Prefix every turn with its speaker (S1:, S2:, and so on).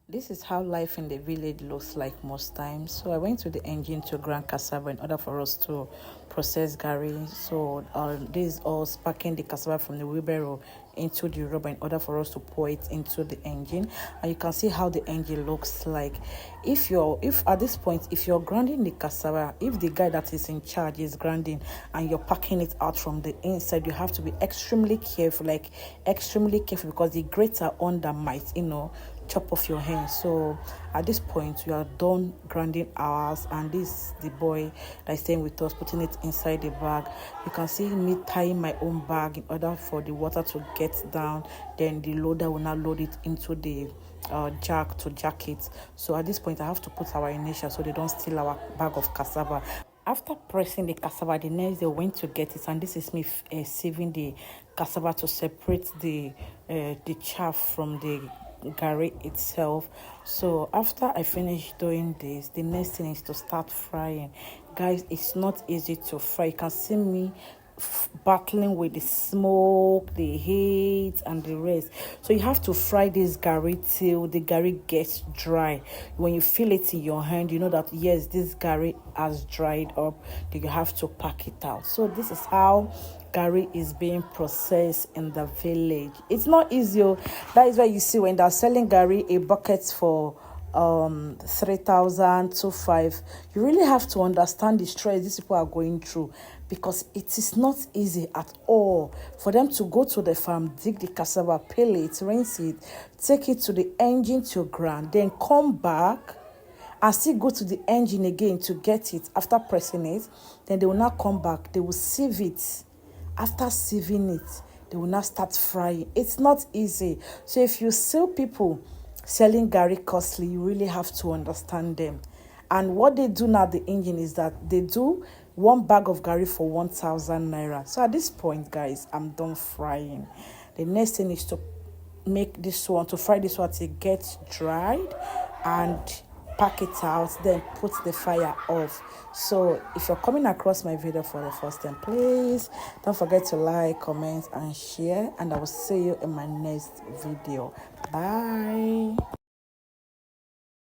S1: This is how life in the village looks like most times. So I went to the engine to grind cassava in order for us to process garri. So this is us packing the cassava from the wheelbarrow into the rubber in order for us to pour it into the engine. And you can see how the engine looks like. If at this point, if you're grinding the cassava, if the guy that is in charge is grinding and you're packing it out from the inside, you have to be extremely careful, because the grater under might, chop off your hand. So at this point we are done grinding ours, and this the boy that is staying with us putting it inside the bag. You can see me tying my own bag in order for the water to get down, then the loader will now load it into the jack to jack it. So at this point I have to put our initial so they don't steal our bag of cassava. After pressing the cassava, the next day went to get it, and this is me sieving the cassava to separate the chaff from the garri itself. So after I finish doing this, the next thing is to start frying. Guys, it's not easy to fry. You can see me battling with the smoke, the heat, and the rest. So you have to fry this garri till the garri gets dry. When you feel it in your hand, you know that yes, this garri has dried up. Then you have to pack it out. So this is how garri is being processed in the village. It's not easy. That is why you see when they're selling garri, a bucket for 3,000 to 5, you really have to understand the stress these people are going through, because it is not easy at all for them to go to the farm, dig the cassava, peel it, rinse it, take it to the engine to grind, then come back and still go to the engine again to get it. After pressing it, then they will now come back, they will sieve it. After sieving it, they will now start frying. It's not easy. So if you see people selling garri costly, you really have to understand them. And what they do now, the engine, is that they do one bag of garri for 1,000 naira. So at this point, guys, I'm done frying. The next thing is to make this one, to fry this one till it gets dried, and pack it out, then put the fire off. So if you're coming across my video for the first time, please don't forget to like, comment, and share, and I will see you in my next video. Bye.